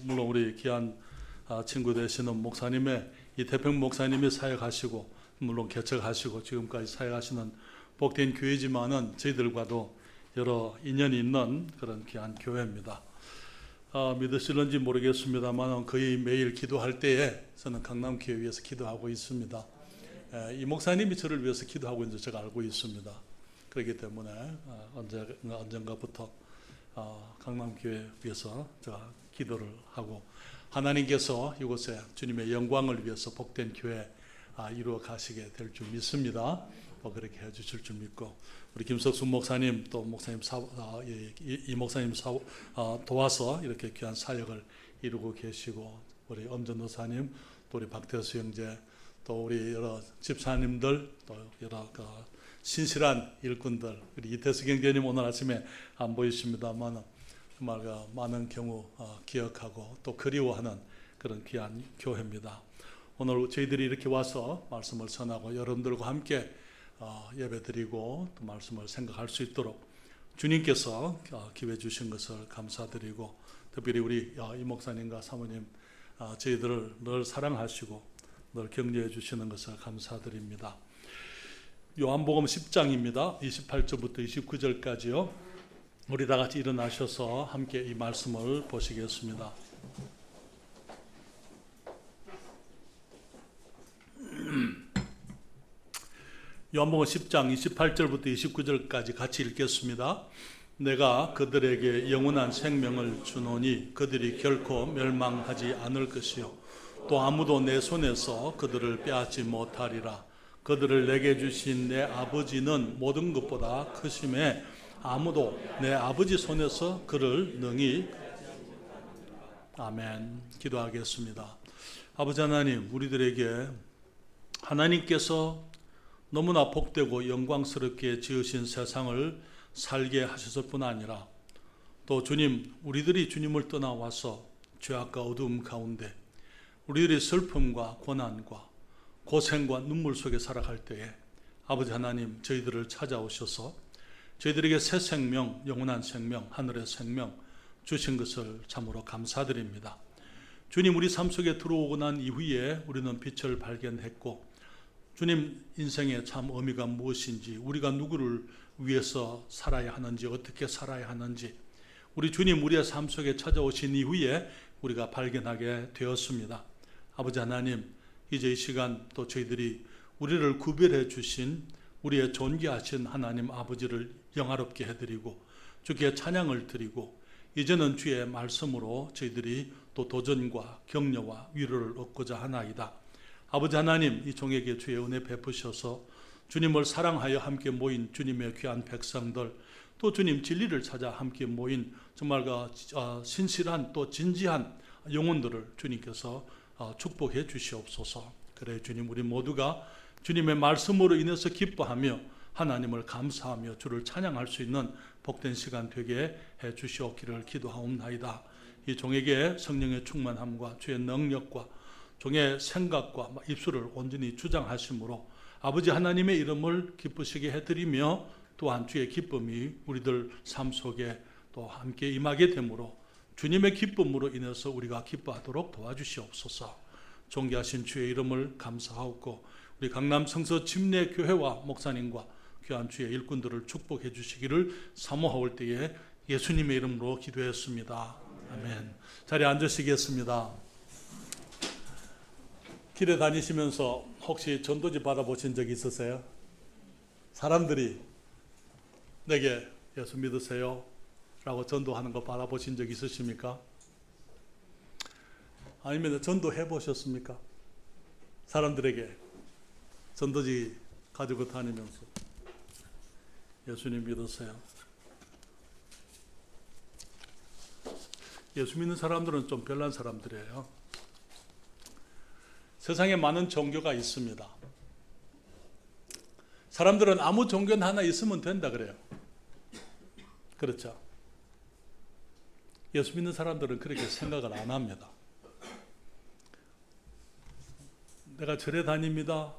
물론 우리 귀한 친구 되시는 목사님의 이 대평 목사님이 사역하시고 물론 개척하시고 지금까지 사역하시는 복된 교회지만은 저희들과도 여러 인연이 있는 그런 귀한 교회입니다. 믿으실는지 모르겠습니다만 거의 매일 기도할 때에 저는 강남교회 위해서 기도하고 있습니다. 이 목사님이 저를 위해서 기도하고 있는 줄 제가 알고 있습니다. 그렇기 때문에 언젠가부터 강남교회 위해서 제가 기도를 하고 하나님께서 이곳에 주님의 영광을 위해서 복된 교회 이루어 가시게 될 줄 믿습니다. 또 그렇게 해주실 줄 믿고 우리 김석순 목사님 또 목사님 이 목사님 도와서 이렇게 귀한 사역을 이루고 계시고 우리 엄전 노사님 또 우리 박태수 형제 또 우리 여러 집사님들 또 여러 신실한 일꾼들 우리 이태수 형제님 오늘 아침에 안 보이십니다만 정말 많은 경우 기억하고 또 그리워하는 그런 귀한 교회입니다. 오늘 저희들이 이렇게 와서 말씀을 전하고 여러분들과 함께 예배드리고 또 말씀을 생각할 수 있도록 주님께서 기회 주신 것을 감사드리고 특별히 우리 이 목사님과 사모님 저희들을 늘 사랑하시고 늘 격려해 주시는 것을 감사드립니다. 요한복음 10장입니다. 28절부터 29절까지요. 우리 다 같이 일어나셔서 함께 이 말씀을 보시겠습니다. 요한복음 10장 28절부터 29절까지 같이 읽겠습니다. 내가 그들에게 영원한 생명을 주노니 그들이 결코 멸망하지 않을 것이요 또 아무도 내 손에서 그들을 빼앗지 못하리라. 그들을 내게 주신 내 아버지는 모든 것보다 크심에 아무도 내 아버지 손에서 그를 능히 아멘. 기도하겠습니다. 아버지 하나님, 우리들에게 하나님께서 너무나 복되고 영광스럽게 지으신 세상을 살게 하셨을 뿐 아니라 또 주님, 우리들이 주님을 떠나와서 죄악과 어두움 가운데 우리들의 슬픔과 고난과 고생과 눈물 속에 살아갈 때에 아버지 하나님 저희들을 찾아오셔서 저희들에게 새 생명, 영원한 생명, 하늘의 생명 주신 것을 참으로 감사드립니다. 주님, 우리 삶 속에 들어오고 난 이후에 우리는 빛을 발견했고 주님, 인생의 참 의미가 무엇인지, 우리가 누구를 위해서 살아야 하는지, 어떻게 살아야 하는지 우리 주님 우리의 삶 속에 찾아오신 이후에 우리가 발견하게 되었습니다. 아버지 하나님, 이제 이 시간 또 저희들이 우리를 구별해 주신 우리의 존귀하신 하나님 아버지를 영화롭게 해드리고 주께 찬양을 드리고 이제는 주의 말씀으로 저희들이 또 도전과 격려와 위로를 얻고자 하나이다. 아버지 하나님, 이 종에게 주의 은혜 베푸셔서 주님을 사랑하여 함께 모인 주님의 귀한 백성들 또 주님 진리를 찾아 함께 모인 정말 신실한 또 진지한 영혼들을 주님께서 축복해 주시옵소서. 그래 주님, 우리 모두가 주님의 말씀으로 인해서 기뻐하며 하나님을 감사하며 주를 찬양할 수 있는 복된 시간 되게 해 주시옵기를 기도하옵나이다. 이 종에게 성령의 충만함과 주의 능력과 종의 생각과 입술을 온전히 주장하심으로 아버지 하나님의 이름을 기쁘시게 해드리며 또한 주의 기쁨이 우리들 삶 속에 또 함께 임하게 되므로 주님의 기쁨으로 인해서 우리가 기뻐하도록 도와주시옵소서. 존귀하신 주의 이름을 감사하옵고 우리 강남 성서 침례교회와 목사님과 귀한 주의 일꾼들을 축복해 주시기를 사모하올 때에 예수님의 이름으로 기도했습니다. 아멘. 자리에 앉으시겠습니다. 길에 다니시면서 혹시 전도지 받아보신 적 있으세요? 사람들이 내게 예수 믿으세요 라고 전도하는 거 받아보신 적 있으십니까? 아니면 전도해 보셨습니까? 사람들에게 전도지 가지고 다니면서 예수님 믿으세요. 예수 믿는 사람들은 좀 별난 사람들이에요. 세상에 많은 종교가 있습니다. 사람들은 아무 종교는 하나 있으면 된다 그래요. 그렇죠? 예수 믿는 사람들은 그렇게 생각을 안 합니다. 내가 절에 다닙니다.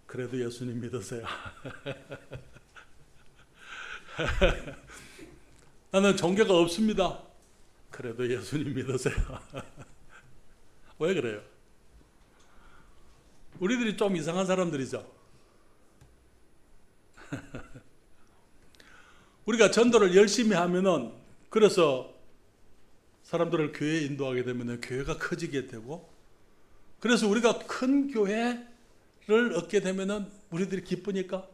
그래도 예수님 믿으세요. 나는 종교가 없습니다. 그래도 예수님 믿으세요. 왜 그래요? 우리들이 좀 이상한 사람들이죠. 우리가 전도를 열심히 하면은, 그래서 사람들을 교회에 인도하게 되면 교회가 커지게 되고, 그래서 우리가 큰 교회를 얻게 되면은 우리들이 기쁘니까,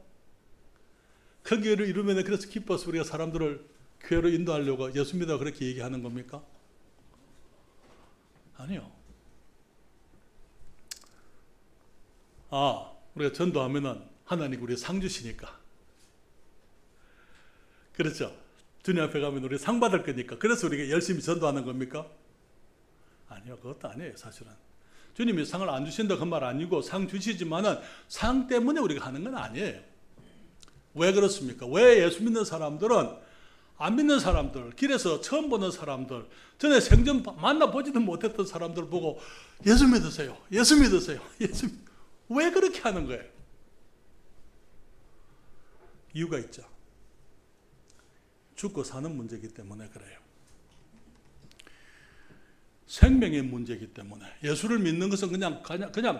큰 교회를 이루면 그래서 기뻐서 우리가 사람들을 교회로 인도하려고 예수 믿어 그렇게 얘기하는 겁니까? 아니요. 우리가 전도하면은 하나님 우리 상 주시니까. 그렇죠. 주님 앞에 가면 우리 상 받을 거니까. 그래서 우리가 열심히 전도하는 겁니까? 아니요. 그것도 아니에요, 사실은. 주님이 상을 안 주신다 그 말 아니고 상 주시지만은 상 때문에 우리가 하는 건 아니에요. 왜 그렇습니까? 왜 예수 믿는 사람들은 안 믿는 사람들, 길에서 처음 보는 사람들, 전에 생전 만나보지도 못했던 사람들 보고 예수 믿으세요. 예수 믿으세요. 왜 그렇게 하는 거예요? 이유가 있죠. 죽고 사는 문제이기 때문에 그래요. 생명의 문제이기 때문에. 예수를 믿는 것은 그냥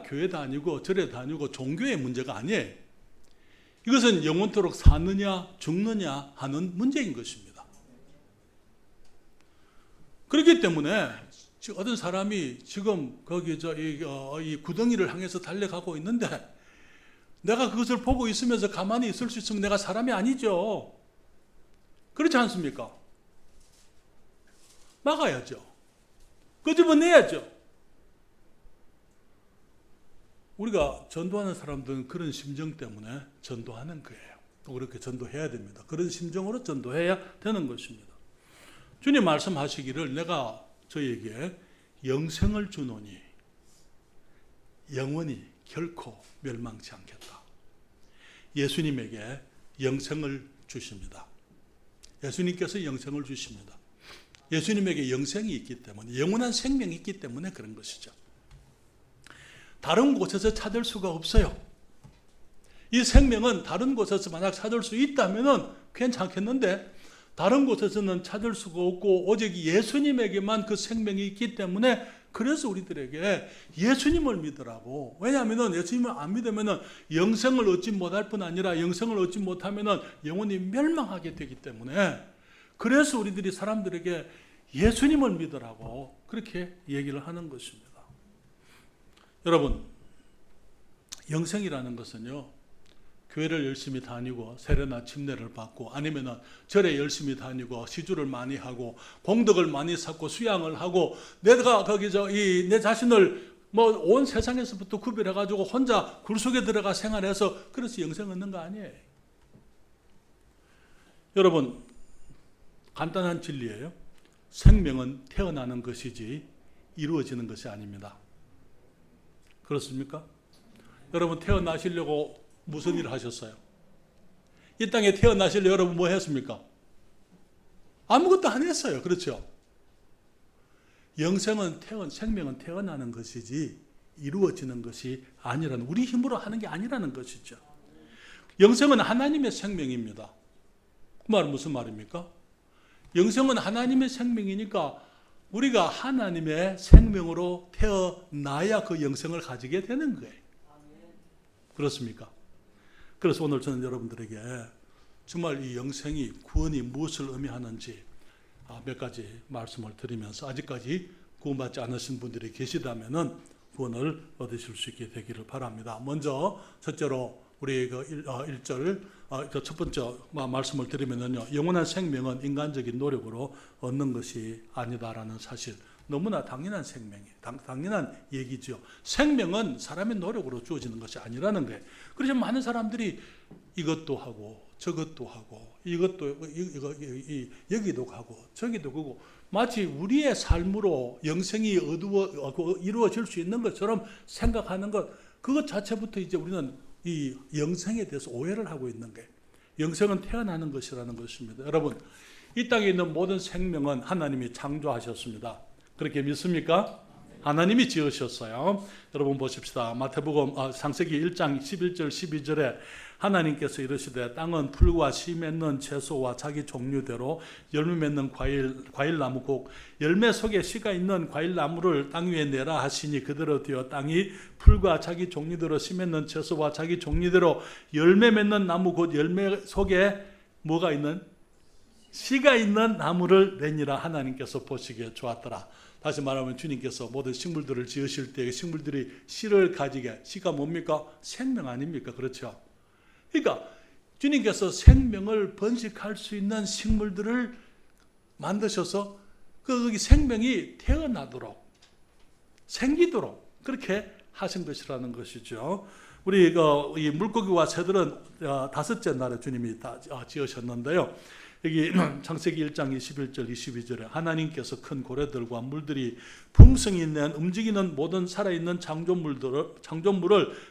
교회 다니고 절에 다니고 종교의 문제가 아니에요. 이것은 영원토록 사느냐 죽느냐 하는 문제인 것입니다. 그렇기 때문에 어떤 사람이 지금 거기 이 구덩이를 향해서 달려가고 있는데 내가 그것을 보고 있으면서 가만히 있을 수 있으면 내가 사람이 아니죠. 그렇지 않습니까? 막아야죠. 끄집어내야죠. 우리가 전도하는 사람들은 그런 심정 때문에 전도하는 거예요. 또 그렇게 전도해야 됩니다. 그런 심정으로 전도해야 되는 것입니다. 주님 말씀하시기를 내가 저에게 영생을 주노니 영원히 결코 멸망치 않겠다. 예수님에게 영생을 주십니다. 예수님께서 영생을 주십니다. 예수님에게 영생이 있기 때문에, 영원한 생명이 있기 때문에 그런 것이죠. 다른 곳에서 찾을 수가 없어요. 이 생명은 다른 곳에서 만약 찾을 수 있다면 괜찮겠는데 다른 곳에서는 찾을 수가 없고 오직 예수님에게만 그 생명이 있기 때문에 그래서 우리들에게 예수님을 믿으라고. 왜냐하면 예수님을 안 믿으면 영생을 얻지 못할 뿐 아니라 영생을 얻지 못하면 영원히 멸망하게 되기 때문에 그래서 우리들이 사람들에게 예수님을 믿으라고 그렇게 얘기를 하는 것입니다. 여러분, 영생이라는 것은요, 교회를 열심히 다니고 세례나 침례를 받고 아니면 절에 열심히 다니고 시주를 많이 하고 공덕을 많이 쌓고 수양을 하고 내가 거기서 내 자신을 온 세상에서부터 구별해 가지고 혼자 굴 속에 들어가 생활해서 그래서 영생 얻는 거 아니에요. 여러분, 간단한 진리예요. 생명은 태어나는 것이지 이루어지는 것이 아닙니다. 그렇습니까? 여러분 태어나시려고 무슨 일을 하셨어요? 이 땅에 태어나시려고 여러분 뭐 했습니까? 아무것도 안 했어요. 그렇죠? 생명은 태어나는 것이지 이루어지는 것이 아니라는, 우리 힘으로 하는 게 아니라는 것이죠. 영생은 하나님의 생명입니다. 그 말은 무슨 말입니까? 영생은 하나님의 생명이니까 우리가 하나님의 생명으로 태어나야 그 영생을 가지게 되는 거예요. 그렇습니까? 그래서 오늘 저는 여러분들에게 정말 이 영생이, 구원이 무엇을 의미하는지 몇 가지 말씀을 드리면서 아직까지 구원받지 않으신 분들이 계시다면 구원을 얻으실 수 있게 되기를 바랍니다. 먼저 첫째로 우리 그 1절 첫 번째 말씀을 드리면요, 영원한 생명은 인간적인 노력으로 얻는 것이 아니다라는 사실, 너무나 당연한 당연한 얘기죠. 생명은 사람의 노력으로 주어지는 것이 아니라는 거예요. 그래서 많은 사람들이 이것도 하고 저것도 하고 여기도 가고 저기도 가고 마치 우리의 삶으로 영생이 이루어질 수 있는 것처럼 생각하는 것, 그것 자체부터 이제 우리는 이 영생에 대해서 오해를 하고 있는 거예요. 영생은 태어나는 것이라는 것입니다. 여러분, 이 땅에 있는 모든 생명은 하나님이 창조하셨습니다. 그렇게 믿습니까? 하나님이 지으셨어요. 여러분 보십시다. 마태복음 창세기 1장 11절 12절에 하나님께서 이르시되 땅은 풀과 씨 맺는 채소와 자기 종류대로 열매 맺는 과일나무 곧 열매 속에 씨가 있는 과일나무를 땅 위에 내라 하시니 그대로 되어 땅이 풀과 자기 종류대로 씨 맺는 채소와 자기 종류대로 열매 맺는 나무 곧 열매 속에 뭐가 있는? 씨가 있는 나무를 내니라 하나님께서 보시기에 좋았더라. 다시 말하면 주님께서 모든 식물들을 지으실 때 식물들이 씨를 가지게, 씨가 뭡니까? 생명 아닙니까? 그렇죠? 그러니까 주님께서 생명을 번식할 수 있는 식물들을 만드셔서 거기 생명이 태어나도록 생기도록 그렇게 하신 것이라는 것이죠. 우리 이 물고기와 새들은 다섯째 날에 주님이 다 지으셨는데요. 여기 창세기 1장 21절 22절에 하나님께서 큰 고래들과 물들이 풍성히 있는 움직이는 모든 살아있는 창조물을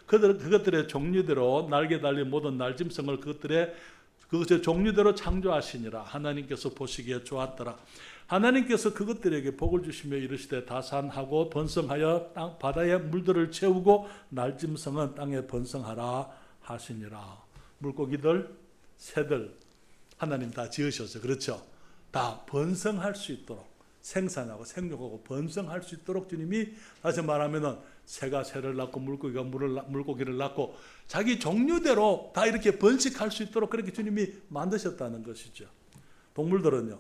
그것들의 종류대로 날개 달린 모든 날짐승을 그것의 종류대로 창조하시니라. 하나님께서 보시기에 좋았더라. 하나님께서 그것들에게 복을 주시며 이르시되 다산하고 번성하여 바다의 물들을 채우고 날짐승은 땅에 번성하라 하시니라. 물고기들, 새들 하나님 다 지으셨어요. 그렇죠? 다 번성할 수 있도록 생산하고 생육하고 번성할 수 있도록 주님이 다시 말하면은 새가 새를 낳고 물고기가 물고기를 낳고 자기 종류대로 다 이렇게 번식할 수 있도록 그렇게 주님이 만드셨다는 것이죠. 동물들은요.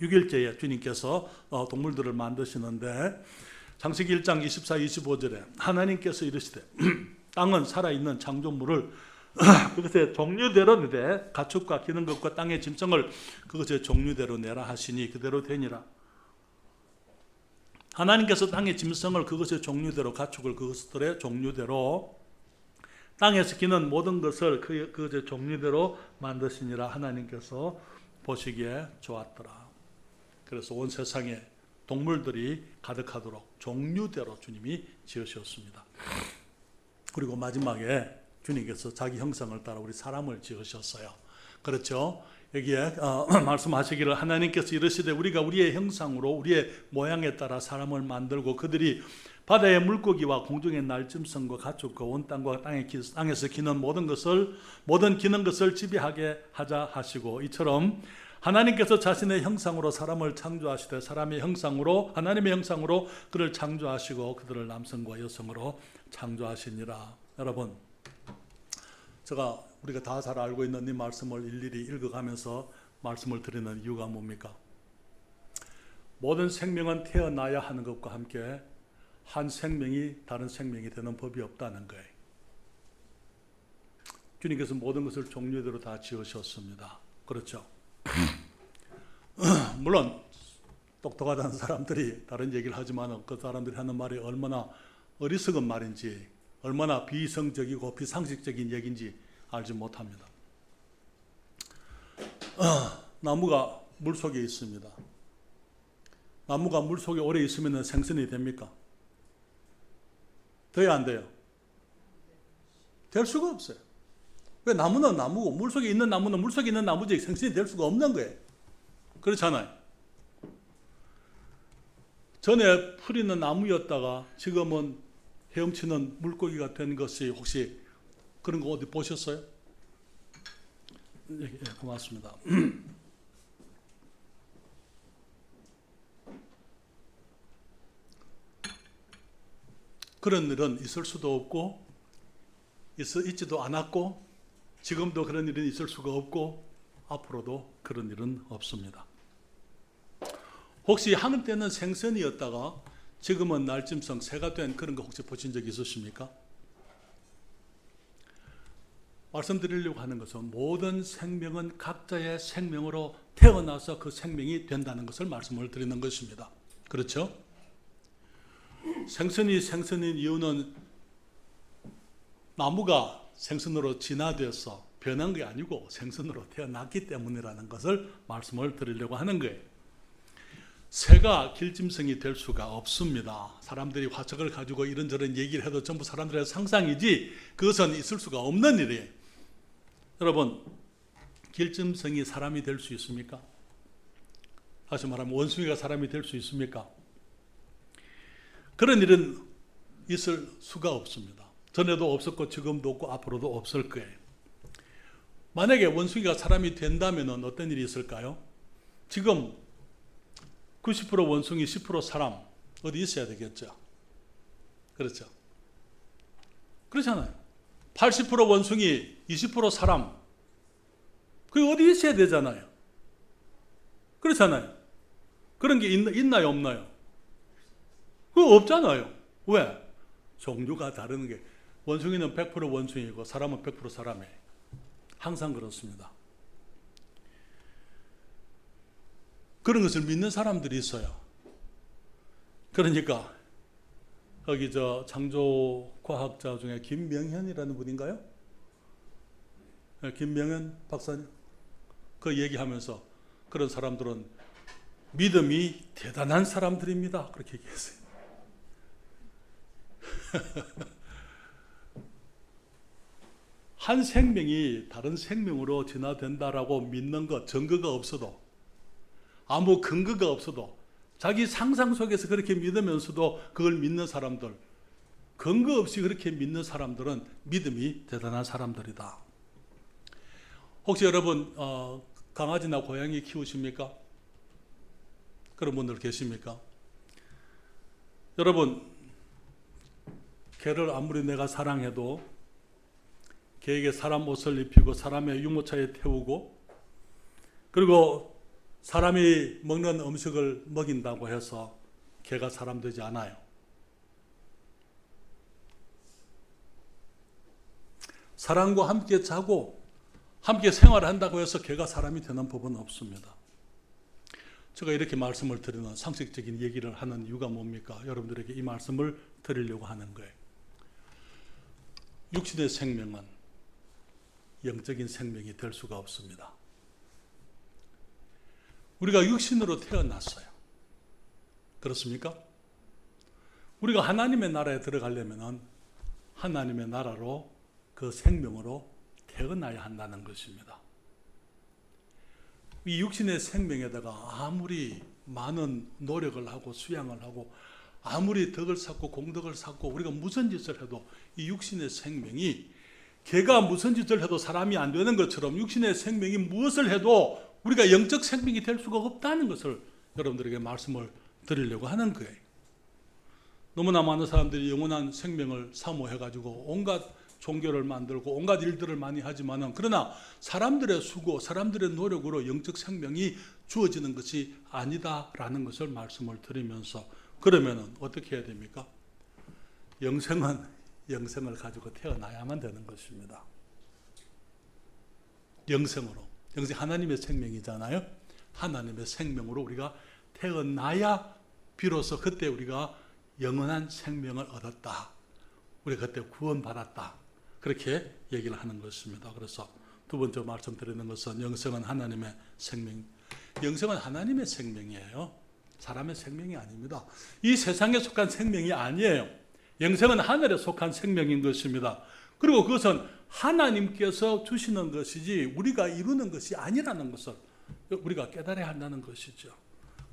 6일째에 주님께서 동물들을 만드시는데 창세기 1장 24, 25절에 하나님께서 이르시되 땅은 살아있는 창조물을 그것의 종류대로 가축과 기는 것과 땅의 짐승을 그것의 종류대로 내라 하시니 그대로 되니라. 하나님께서 땅의 짐승을 그것의 종류대로 가축을 그것들의 종류대로 땅에서 기는 모든 것을 그것의 종류대로 만드시니라. 하나님께서 보시기에 좋았더라. 그래서 온 세상에 동물들이 가득하도록 종류대로 주님이 지으셨습니다. 그리고 마지막에 주님께서 자기 형상을 따라 우리 사람을 지으셨어요. 그렇죠? 여기에 말씀하시기를 하나님께서 이르시되 우리가 우리의 형상으로 우리의 모양에 따라 사람을 만들고 그들이 바다의 물고기와 공중의 날짐승과 가축과 온 땅과 땅에서 기는 모든 기는 것을 지배하게 하자 하시고 이처럼 하나님께서 자신의 형상으로 사람을 창조하시되 사람의 형상으로 하나님의 형상으로 그를 창조하시고 그들을 남성과 여성으로 창조하시니라. 여러분 우리가 다 잘 알고 있는 이 말씀을 일일이 읽어가면서 말씀을 드리는 이유가 뭡니까? 모든 생명은 태어나야 하는 것과 함께 한 생명이 다른 생명이 되는 법이 없다는 거예요. 주님께서 모든 것을 종류대로 다 지으셨습니다. 그렇죠? 물론 똑똑하다는 사람들이 다른 얘기를 하지만 그 사람들이 하는 말이 얼마나 어리석은 말인지 얼마나 비이성적이고 비상식적인 얘기인지 알지 못합니다. 나무가 물속에 있습니다. 나무가 물속에 오래 있으면 생선이 됩니까? 돼야 안 돼요? 될 수가 없어요. 왜? 나무는 나무고 물속에 있는 나무는 물속에 있는 나무지 생선이 될 수가 없는 거예요. 그렇잖아요. 전에 풀 있는 나무였다가 지금은 헤엄치는 물고기가 된 것이 혹시 그런 거 어디 보셨어요? 예, 고맙습니다. 그런 일은 있을 수도 없고 있지도 않았고 지금도 그런 일은 있을 수가 없고 앞으로도 그런 일은 없습니다. 혹시 하늘 때는 생선이었다가 지금은 날짐승 새가 된 그런 거 혹시 보신 적 있으십니까? 말씀드리려고 하는 것은 모든 생명은 각자의 생명으로 태어나서 그 생명이 된다는 것을 말씀을 드리는 것입니다. 그렇죠? 생선이 생선인 이유는 나무가 생선으로 진화되어서 변한 게 아니고 생선으로 태어났기 때문이라는 것을 말씀을 드리려고 하는 거예요. 새가 길짐승이 될 수가 없습니다. 사람들이 화석을 가지고 이런저런 얘기를 해도 전부 사람들의 상상이지 그것은 있을 수가 없는 일이에요. 여러분, 길짐승이 사람이 될 수 있습니까? 다시 말하면 원숭이가 사람이 될 수 있습니까? 그런 일은 있을 수가 없습니다. 전에도 없었고 지금도 없고 앞으로도 없을 거예요. 만약에 원숭이가 사람이 된다면 어떤 일이 있을까요? 지금 90% 원숭이 10% 사람 어디 있어야 되겠죠? 그렇죠? 그렇잖아요. 80% 원숭이 20% 사람 그게 어디 있어야 되잖아요. 그렇잖아요. 그런 게 있나요 없나요? 그거 없잖아요. 왜? 종류가 다른 게 원숭이는 100% 원숭이고 사람은 100% 사람이에요. 항상 그렇습니다. 그런 것을 믿는 사람들이 있어요. 그러니까 거기 창조과학자 중에 김명현이라는 분인가요? 네, 김명현 박사님 그 얘기하면서 그런 사람들은 믿음이 대단한 사람들입니다. 그렇게 얘기했어요. 한 생명이 다른 생명으로 진화된다라고 믿는 것, 증거가 없어도 아무 근거가 없어도 자기 상상 속에서 그렇게 믿으면서도 그걸 믿는 사람들, 근거 없이 그렇게 믿는 사람들은 믿음이 대단한 사람들이다. 혹시 여러분 강아지나 고양이 키우십니까? 그런 분들 계십니까? 여러분 개를 아무리 내가 사랑해도 개에게 사람 옷을 입히고 사람의 유모차에 태우고 그리고 사람이 먹는 음식을 먹인다고 해서 개가 사람 되지 않아요. 사람과 함께 자고 함께 생활한다고 해서 개가 사람이 되는 법은 없습니다. 제가 이렇게 말씀을 드리는 상식적인 얘기를 하는 이유가 뭡니까? 여러분들에게 이 말씀을 드리려고 하는 거예요. 육신의 생명은 영적인 생명이 될 수가 없습니다. 우리가 육신으로 태어났어요. 그렇습니까? 우리가 하나님의 나라에 들어가려면 하나님의 나라로 그 생명으로 태어나야 한다는 것입니다. 이 육신의 생명에다가 아무리 많은 노력을 하고 수양을 하고 아무리 덕을 쌓고 공덕을 쌓고 우리가 무슨 짓을 해도 이 육신의 생명이 개가 무슨 짓을 해도 사람이 안 되는 것처럼 육신의 생명이 무엇을 해도 우리가 영적 생명이 될 수가 없다는 것을 여러분들에게 말씀을 드리려고 하는 거예요. 너무나 많은 사람들이 영원한 생명을 사모해가지고 온갖 종교를 만들고 온갖 일들을 많이 하지만은 그러나 사람들의 수고, 사람들의 노력으로 영적 생명이 주어지는 것이 아니다라는 것을 말씀을 드리면서 그러면은 어떻게 해야 됩니까? 영생을 가지고 태어나야만 되는 것입니다. 영생으로. 영생 하나님의 생명이잖아요. 하나님의 생명으로 우리가 태어나야 비로소 그때 우리가 영원한 생명을 얻었다. 우리가 그때 구원받았다. 그렇게 얘기를 하는 것입니다. 그래서 두 번째 말씀드리는 것은 영생은 하나님의 생명. 영생은 하나님의 생명이에요. 사람의 생명이 아닙니다. 이 세상에 속한 생명이 아니에요. 영생은 하늘에 속한 생명인 것입니다. 그리고 그것은 하나님께서 주시는 것이지 우리가 이루는 것이 아니라는 것을 우리가 깨달아야 한다는 것이죠.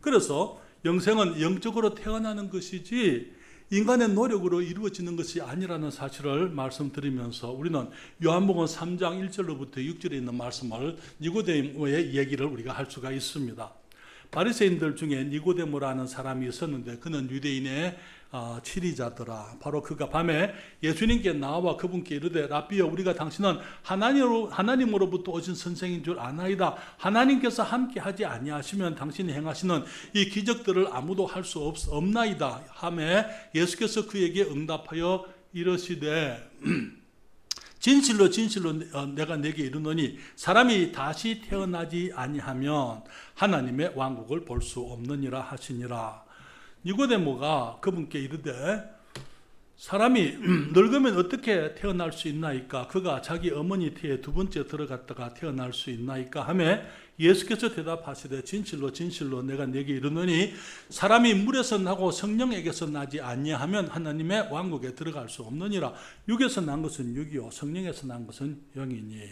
그래서 영생은 영적으로 태어나는 것이지 인간의 노력으로 이루어지는 것이 아니라는 사실을 말씀드리면서 우리는 요한복음 3장 1절로부터 6절에 있는 말씀을 니고데모의 얘기를 우리가 할 수가 있습니다. 바리새인들 중에 니고데모라는 사람이 있었는데 그는 유대인의 치리자더라. 바로 그가 밤에 예수님께 나와 그분께 이르되 라비여 우리가 당신은 하나님으로부터 오신 선생인 줄 아나이다. 하나님께서 함께 하지 아니하시면 당신이 행하시는 이 기적들을 아무도 할 수 없나이다 하매 예수께서 그에게 응답하여 이르시되 진실로 진실로 내가 내게 이르노니 사람이 다시 태어나지 아니하면 하나님의 왕국을 볼 수 없느니라 하시니라. 니고데모가 그분께 이르되 사람이 늙으면 어떻게 태어날 수 있나이까? 그가 자기 어머니 태에 두 번째 들어갔다가 태어날 수 있나이까? 하며 예수께서 대답하시되 진실로 진실로 내가 내게 이르노니 사람이 물에서 나고 성령에게서 나지 아니하면 하나님의 왕국에 들어갈 수 없느니라. 육에서 난 것은 육이요 성령에서 난 것은 영이니.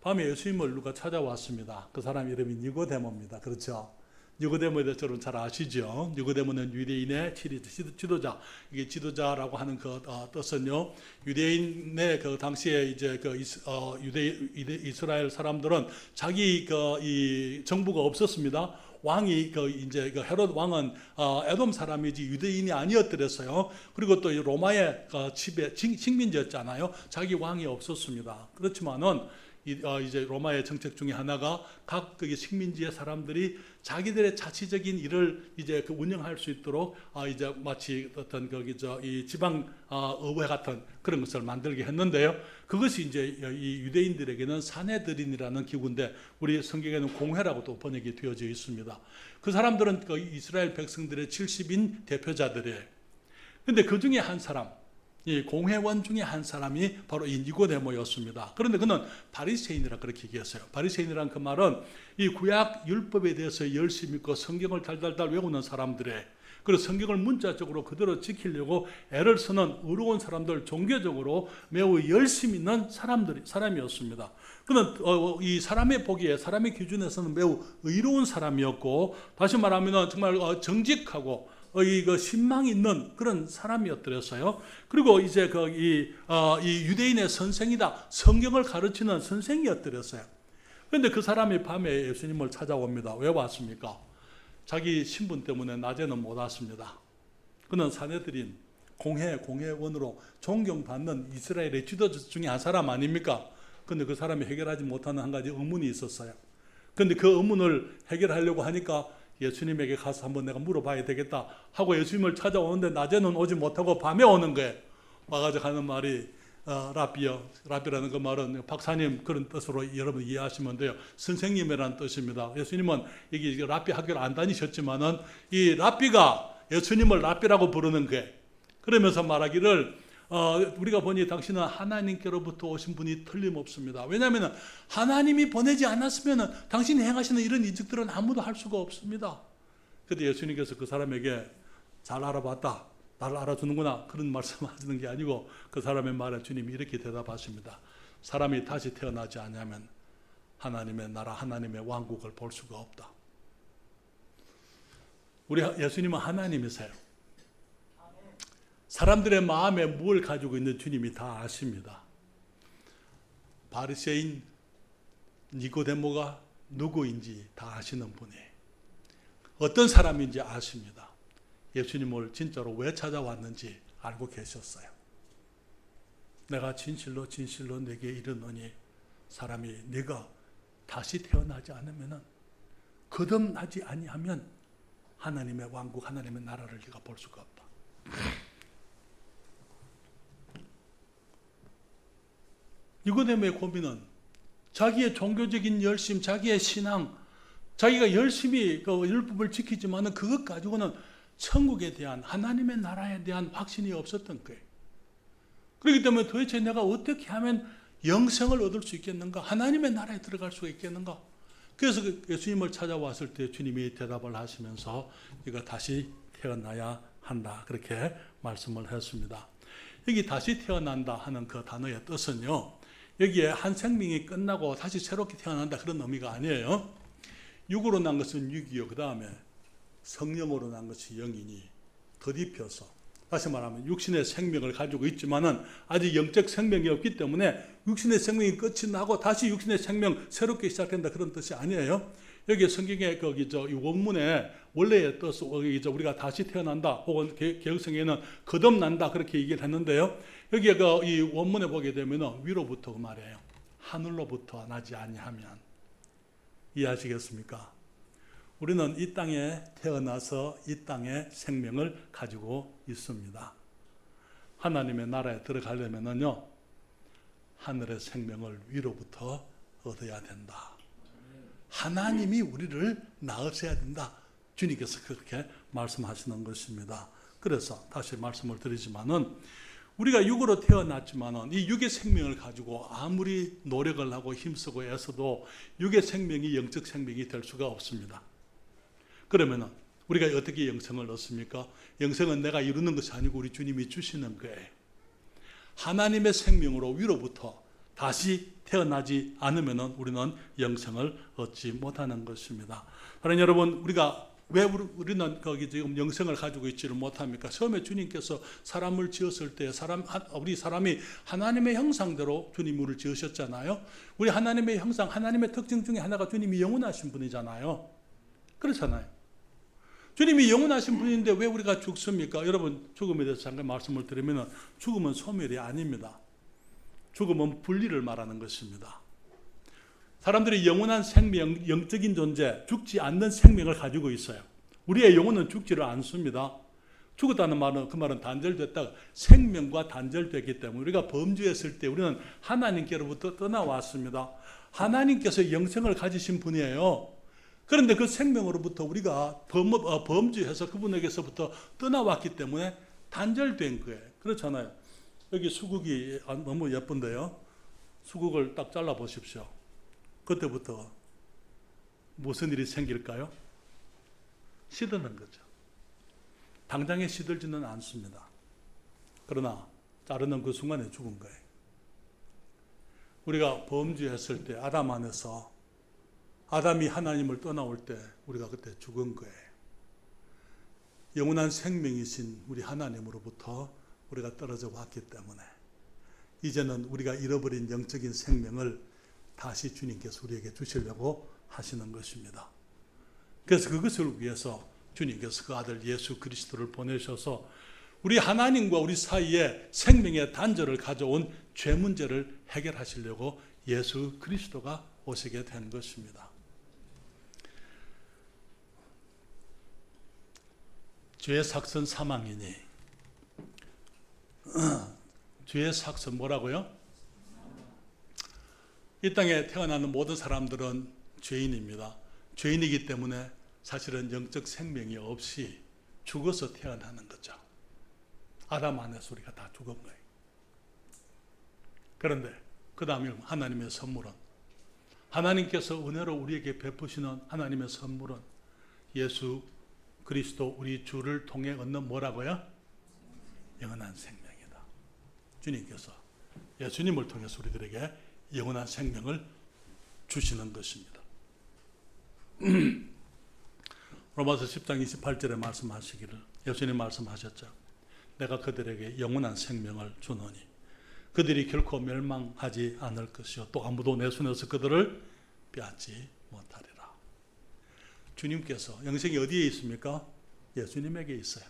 밤에 예수님을 누가 찾아왔습니다. 그 사람 이름이 니고데모입니다. 그렇죠? 니고데모에 대해서 여러분 잘 아시죠? 니고데모는 유대인의 지도자. 이게 지도자라고 하는 그 뜻은요, 유대인의 그 당시에 이제 그 이스라엘 사람들은 자기 이 정부가 없었습니다. 왕이 이제 헤롯 왕은 에돔 사람이지 유대인이 아니었더랬어요. 그리고 또 로마의 식민지였잖아요. 자기 왕이 없었습니다. 그렇지만은 이제 로마의 정책 중에 하나가 각 식민지의 사람들이 자기들의 자치적인 일을 이제 운영할 수 있도록 이제 마치 어떤 이 지방 의회 같은 그런 것을 만들게 했는데요. 그것이 이제 이 유대인들에게는 사네드린이라는 기구인데 우리 성경에는 공회라고도 번역이 되어져 있습니다. 그 사람들은 이스라엘 백성들의 70인 대표자들이에요. 그런데 그 중에 한 사람, 이 공회원 중에 한 사람이 바로 이 니고데모였습니다. 그런데 그는 바리새인이라 그렇게 얘기했어요. 바리새인이란 그 말은 이 구약 율법에 대해서 열심히 있고 성경을 달달달 외우는 사람들의, 그리고 성경을 문자적으로 그대로 지키려고 애를 쓰는 의로운 사람들, 종교적으로 매우 열심히 있는 사람이었습니다. 그는 이 사람의 보기에, 사람의 기준에서는 매우 의로운 사람이었고, 다시 말하면 정말 정직하고 이 신망 있는 그런 사람이었더랬어요. 그리고 이제 이 유대인의 선생이다, 성경을 가르치는 선생이었더랬어요. 그런데 그 사람이 밤에 예수님을 찾아옵니다. 왜 왔습니까? 자기 신분 때문에 낮에는 못 왔습니다. 그는 사내들인 공회원으로 존경받는 이스라엘의 지도자 중에 한 사람 아닙니까? 그런데 그 사람이 해결하지 못하는 한 가지 의문이 있었어요. 그런데 그 의문을 해결하려고 하니까 예수님에게 가서 한번 내가 물어봐야 되겠다 하고 예수님을 찾아오는데 낮에는 오지 못하고 밤에 오는 거예요. 와가지고 하는 말이 라비요. 라비라는 그 말은 박사님 그런 뜻으로 여러분 이해하시면 돼요. 선생님이라는 뜻입니다. 예수님은 여기 라비 학교를 안 다니셨지만은 이 라비가 예수님을 라비라고 부르는 거예요. 그러면서 말하기를 우리가 보니 당신은 하나님께로부터 오신 분이 틀림없습니다. 왜냐하면 하나님이 보내지 않았으면 당신이 행하시는 이런 이적들은 아무도 할 수가 없습니다. 그런데 예수님께서 그 사람에게 잘 알아봤다, 나를 알아주는구나, 그런 말씀하시는 게 아니고 그 사람의 말에 주님이 이렇게 대답하십니다. 사람이 다시 태어나지 않으면 하나님의 나라, 하나님의 왕국을 볼 수가 없다. 우리 예수님은 하나님이세요. 사람들의 마음에 뭘 가지고 있는 주님이 다 아십니다. 바리새인 니고데모가 누구인지 다 아시는 분이에요. 어떤 사람인지 아십니다. 예수님을 진짜로 왜 찾아왔는지 알고 계셨어요. 내가 진실로 진실로 내게 이르노니 사람이 네가 다시 태어나지 않으면, 거듭나지 아니하면 하나님의 왕국, 하나님의 나라를 네가 볼 수가 없다. 니고데모의 고민은 자기의 종교적인 열심, 자기의 신앙, 자기가 열심히 율법을 지키지만 그것 가지고는 천국에 대한, 하나님의 나라에 대한 확신이 없었던 거예요. 그렇기 때문에 도대체 내가 어떻게 하면 영생을 얻을 수 있겠는가? 하나님의 나라에 들어갈 수가 있겠는가? 그래서 예수님을 찾아왔을 때 주님이 대답을 하시면서 네가 다시 태어나야 한다, 그렇게 말씀을 했습니다. 여기 다시 태어난다 하는 그 단어의 뜻은요, 여기에 한 생명이 끝나고 다시 새롭게 태어난다 그런 의미가 아니에요. 육으로 난 것은 육이요, 그 다음에 성령으로 난 것이 영이니 더딥혀서, 다시 말하면 육신의 생명을 가지고 있지만은 아직 영적 생명이 없기 때문에 육신의 생명이 끝이 나고 다시 육신의 생명 새롭게 시작된다 그런 뜻이 아니에요. 여기 성경의 이 원문에 원래의 뜻, 우리가 다시 태어난다 혹은 개혁성에는 거듭난다 그렇게 얘기를 했는데요. 여기에 이 원문에 보게 되면 위로부터 그 말이에요. 하늘로부터 나지 아니하면. 이해하시겠습니까? 우리는 이 땅에 태어나서 이 땅의 생명을 가지고 있습니다. 하나님의 나라에 들어가려면요, 하늘의 생명을 위로부터 얻어야 된다. 하나님이 우리를 낳으셔야 된다. 주님께서 그렇게 말씀하시는 것입니다. 그래서 다시 말씀을 드리지만은 우리가 육으로 태어났지만은 이 육의 생명을 가지고 아무리 노력을 하고 힘쓰고 애써도 육의 생명이 영적 생명이 될 수가 없습니다. 그러면은 우리가 어떻게 영생을 얻습니까? 영생은 내가 이루는 것이 아니고 우리 주님이 주시는 거예요. 하나님의 생명으로 위로부터 다시 태어나지 않으면 우리는 영생을 얻지 못하는 것입니다. 사랑하는 여러분, 우리가 왜 우리는 거기 지금 영생을 가지고 있지를 못합니까? 처음에 주님께서 사람을 지었을 때 우리 사람이 하나님의 형상대로 주님이 우리를 지으셨잖아요. 우리 하나님의 형상, 하나님의 특징 중에 하나가 주님이 영원하신 분이잖아요. 그렇잖아요. 주님이 영원하신 분인데 왜 우리가 죽습니까? 여러분, 죽음에 대해서 잠깐 말씀을 드리면 죽음은 소멸이 아닙니다. 죽음은 분리를 말하는 것입니다. 사람들이 영원한 생명, 영적인 존재, 죽지 않는 생명을 가지고 있어요. 우리의 영혼은 죽지를 않습니다. 죽었다는 말은 그 말은 단절됐다가 생명과 단절됐기 때문에 우리가 범죄했을 때 우리는 하나님께로부터 떠나왔습니다. 하나님께서 영생을 가지신 분이에요. 그런데 그 생명으로부터 우리가 범죄해서 그분에게서부터 떠나왔기 때문에 단절된 거예요. 그렇잖아요. 여기 수국이 너무 예쁜데요. 수국을 딱 잘라 보십시오. 그때부터 무슨 일이 생길까요? 시드는 거죠. 당장에 시들지는 않습니다. 그러나 자르는 그 순간에 죽은 거예요. 우리가 범죄했을 때 아담 안에서 아담이 하나님을 떠나올 때 우리가 그때 죽은 거예요. 영원한 생명이신 우리 하나님으로부터 우리가 떨어져 왔기 때문에 이제는 우리가 잃어버린 영적인 생명을 다시 주님께서 우리에게 주시려고 하시는 것입니다. 그래서 그것을 위해서 주님께서 그 아들 예수 그리스도를 보내셔서 우리 하나님과 우리 사이에 생명의 단절을 가져온 죄 문제를 해결하시려고 예수 그리스도가 오시게 된 것입니다. 죄의 삭선 사망이니 죄의 삭선 뭐라고요? 이 땅에 태어나는 모든 사람들은 죄인입니다. 죄인이기 때문에 사실은 영적 생명이 없이 죽어서 태어나는 거죠. 아담 안에서 우리가 다 죽은 거예요. 그런데 그 다음에 하나님의 선물은 하나님께서 은혜로 우리에게 베푸시는 하나님의 선물은 예수 그리스도 우리 주를 통해 얻는 뭐라고요? 영원한 생명이다. 주님께서 예수님을 통해서 우리들에게 영원한 생명을 주시는 것입니다. 로마서 10장 28절에 말씀하시기를 예수님 말씀하셨죠. 내가 그들에게 영원한 생명을 주노니 그들이 결코 멸망하지 않을 것이요 또 아무도 내 손에서 그들을 빼앗지 못하리라. 주님께서 영생이 어디에 있습니까? 예수님에게 있어요.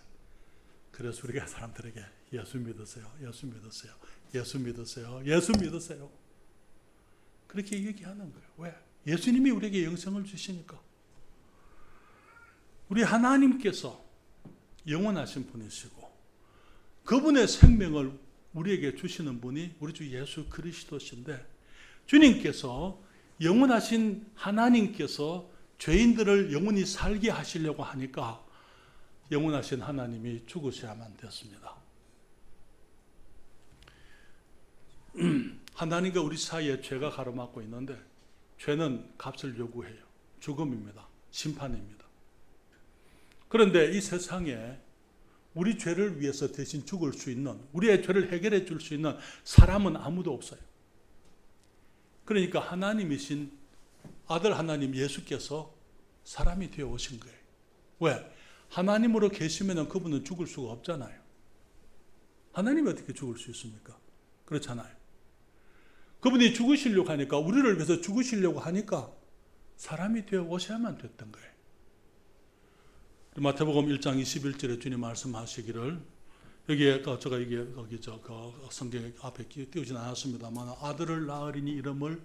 그래서 우리가 사람들에게 예수 믿으세요. 예수 믿으세요. 예수 믿으세요. 예수 믿으세요. 그렇게 얘기하는 거예요. 왜? 예수님이 우리에게 영생을 주시니까. 우리 하나님께서 영원하신 분이시고 그분의 생명을 우리에게 주시는 분이 우리 주 예수 그리스도신데 주님께서 영원하신 하나님께서 죄인들을 영원히 살게 하시려고 하니까 영원하신 하나님이 죽으셔야만 됐습니다. 하나님과 우리 사이에 죄가 가로막고 있는데 죄는 값을 요구해요. 죽음입니다. 심판입니다. 그런데 이 세상에 우리 죄를 위해서 대신 죽을 수 있는, 우리의 죄를 해결해 줄 수 있는 사람은 아무도 없어요. 그러니까 하나님이신 아들 하나님 예수께서 사람이 되어 오신 거예요. 왜? 하나님으로 계시면 그분은 죽을 수가 없잖아요. 하나님이 어떻게 죽을 수 있습니까? 그렇잖아요. 그분이 죽으시려고 하니까, 우리를 위해서 죽으시려고 하니까 사람이 되어 오셔야만 됐던 거예요. 마태복음 1장 21절에 주님 말씀하시기를, 여기에 제가 이게 성경 앞에 띄우진 않았습니다만, 아들을 낳으리니 이름을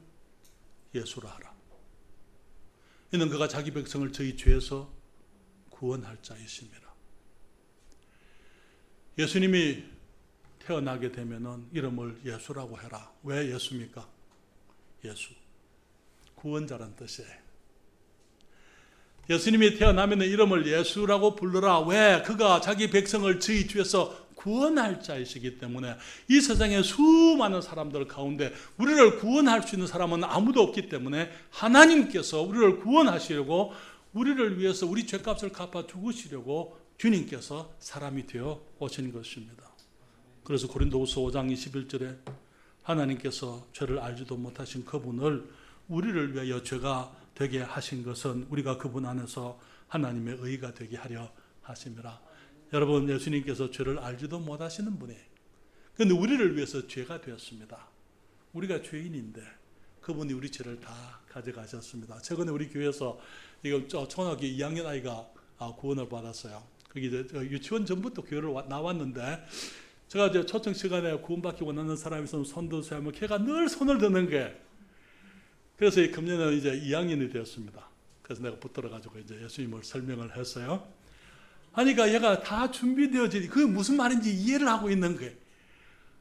예수라 하라. 이는 그가 자기 백성을 저희 죄에서 구원할 자이심이라. 예수님이 태어나게 되면은 이름을 예수라고 해라. 왜 예수입니까? 예수. 구원자란 뜻이에요. 예수님이 태어나면 이름을 예수라고 불러라. 왜? 그가 자기 백성을 저희 죄에서 구원할 자이시기 때문에 이 세상에 수많은 사람들 가운데 우리를 구원할 수 있는 사람은 아무도 없기 때문에 하나님께서 우리를 구원하시려고, 우리를 위해서 우리 죄값을 갚아 죽으시려고 주님께서 사람이 되어 오신 것입니다. 그래서 고린도후서 5장 21절에 하나님께서 죄를 알지도 못하신 그분을 우리를 위하여 죄가 되게 하신 것은 우리가 그분 안에서 하나님의 의가 되게 하려 하심이라. 여러분, 예수님께서 죄를 알지도 못하시는 분이에요. 그런데 우리를 위해서 죄가 되었습니다. 우리가 죄인인데 그분이 우리 죄를 다 가져가셨습니다. 최근에 우리 교회에서 이거 초등학교 2학년 아이가 구원을 받았어요. 거기 유치원 전부터 교회를 나왔는데 제가 이제 초청 시간에 구원받기 원하는 사람이 있으면 손 드세요 하면 걔가 늘 손을 드는 거예요. 그래서 금년에 이제 2학년이 되었습니다. 그래서 내가 붙들어가지고 이제 예수님을 설명을 했어요. 하니까 얘가 다 준비되어지니 그게 무슨 말인지 이해를 하고 있는 거예요.